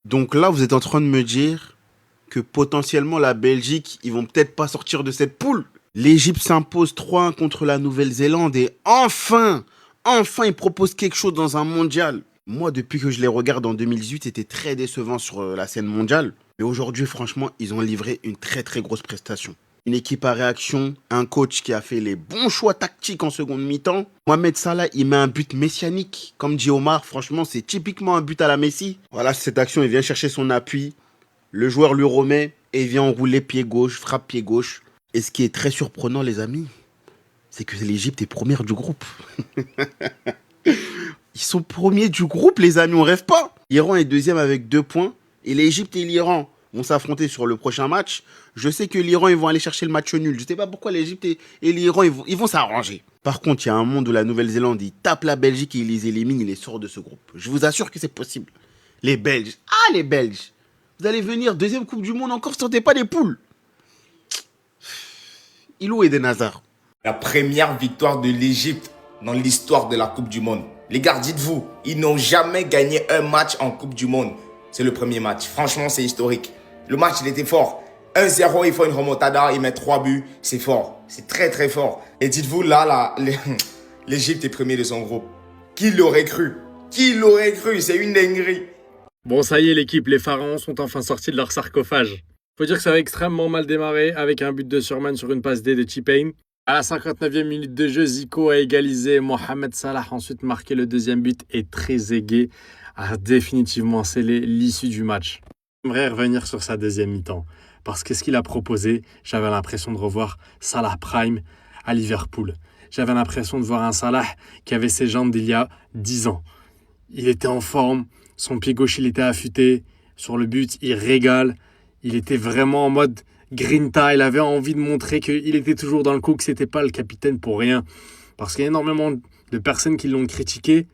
Donc là, vous êtes en train de me dire que potentiellement la Belgique, ils vont peut-être pas sortir de cette poule. L'Égypte s'impose 3-1 contre la Nouvelle-Zélande et enfin, ils proposent quelque chose dans un mondial. Moi, depuis que je les regarde en 2018, c'était très décevant sur la scène mondiale. Mais aujourd'hui, franchement, ils ont livré une très très grosse prestation. Une équipe à réaction, un coach qui a fait les bons choix tactiques en seconde mi-temps. Mohamed Salah, il met un but messianique. Comme dit Omar, franchement, c'est typiquement un but à la Messi. Voilà, cette action, il vient chercher son appui. Le joueur lui remet et il vient enrouler pied gauche, frappe pied gauche. Et ce qui est très surprenant, les amis, c'est que l'Égypte est première du groupe. Ils sont premiers du groupe, les amis, on rêve pas. L'Iran est deuxième avec 2 points. Et l'Égypte et l'Iran vont s'affronter sur le prochain match. Je sais que l'Iran, ils vont aller chercher le match nul. Je sais pas pourquoi l'Égypte et l'Iran, ils vont s'arranger. Par contre, il y a un monde où la Nouvelle-Zélande, ils tapent la Belgique et ils les éliminent, ils les sortent de ce groupe. Je vous assure que c'est possible. Les Belges, les Belges. Vous allez venir, deuxième Coupe du Monde encore, sortez pas des poules. Ilou et des Hazard. La première victoire de l'Égypte dans l'histoire de la Coupe du Monde. Les gars, dites-vous, ils n'ont jamais gagné un match en Coupe du Monde. C'est le premier match. Franchement, c'est historique. Le match, il était fort. 1-0, il faut une remontada, il met 3 buts. C'est fort. C'est très, très fort. Et dites-vous, là, l'Égypte est premier de son groupe. Qui l'aurait cru? Qui l'aurait cru? C'est une dinguerie. Bon, ça y est, l'équipe, les Pharaons sont enfin sortis de leur sarcophage. Faut dire que ça avait extrêmement mal démarré avec un but de Surman sur une passe D de T-Pain. À la 59e minute de jeu, Zico a égalisé. Mohamed Salah a ensuite marqué le deuxième but et Trezeguet a définitivement scellé l'issue du match. J'aimerais revenir sur sa deuxième mi-temps parce que ce qu'il a proposé, j'avais l'impression de revoir Salah Prime à Liverpool. J'avais l'impression de voir un Salah qui avait ses jambes d'il y a 10 ans. Il était en forme, son pied gauche il était affûté, sur le but il régale. Il était vraiment en mode grinta, il avait envie de montrer qu'il était toujours dans le coup, que c'était pas le capitaine pour rien. Parce qu'il y a énormément de personnes qui l'ont critiqué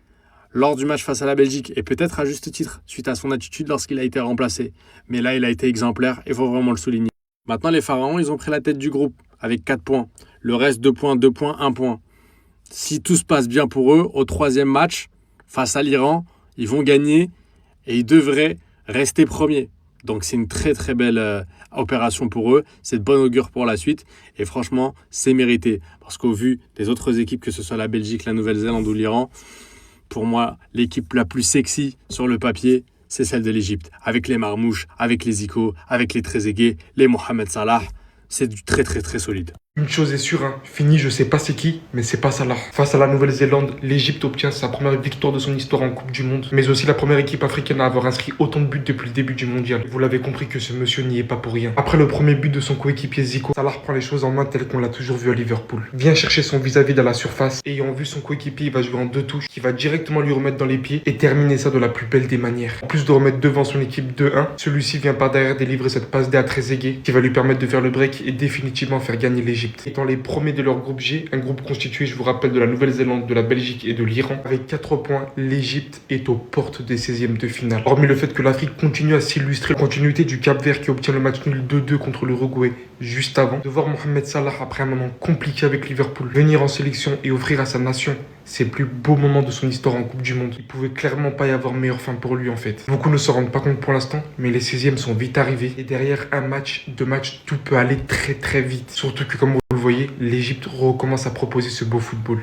lors du match face à la Belgique, et peut-être à juste titre, suite à son attitude lorsqu'il a été remplacé. Mais là, il a été exemplaire, il faut vraiment le souligner. Maintenant, les Pharaons, ils ont pris la tête du groupe, avec 4 points. Le reste, 2 points, 2 points, 1 point. Si tout se passe bien pour eux, au 3e match, face à l'Iran, ils vont gagner, et ils devraient rester premiers. Donc c'est une très très belle opération pour eux, c'est de bon augure pour la suite et franchement c'est mérité parce qu'au vu des autres équipes, que ce soit la Belgique, la Nouvelle-Zélande ou l'Iran, pour moi l'équipe la plus sexy sur le papier c'est celle de l'Égypte, avec les Marmouches, avec les Zico, avec les Trezeguet, les Mohamed Salah, c'est du très très très solide. Une chose est sûre, fini, je sais pas c'est qui, mais c'est pas Salah. Face à la Nouvelle-Zélande, l'Égypte obtient sa première victoire de son histoire en Coupe du Monde, mais aussi la première équipe africaine à avoir inscrit autant de buts depuis le début du mondial. Vous l'avez compris que ce monsieur n'y est pas pour rien. Après le premier but de son coéquipier Zico, Salah prend les choses en main tel qu'on l'a toujours vu à Liverpool. Vient chercher son vis-à-vis dans la surface, et ayant vu son coéquipier, il va jouer en 2 touches, qui va directement lui remettre dans les pieds et terminer ça de la plus belle des manières. En plus de remettre devant son équipe 2-1, celui-ci vient par derrière délivrer cette passe D à Trezeguet, qui va lui permettre de faire le break et définitivement faire gagner l'Égypte. Étant les premiers de leur groupe G, un groupe constitué, je vous rappelle, de la Nouvelle-Zélande, de la Belgique et de l'Iran. Avec 4 points, l'Égypte est aux portes des 16e de finale. Hormis le fait que l'Afrique continue à s'illustrer, la continuité du Cap-Vert qui obtient le match nul 2-2 contre l'Uruguay juste avant, de voir Mohamed Salah, après un moment compliqué avec Liverpool, venir en sélection et offrir à sa nation ses plus beaux moments de son histoire en Coupe du Monde. Il pouvait clairement pas y avoir meilleure fin pour lui en fait. Beaucoup ne se rendent pas compte pour l'instant, mais les 16e sont vite arrivés. Et derrière un match, 2 matchs, tout peut aller très très vite. Surtout que comme vous le voyez, l'Égypte recommence à proposer ce beau football.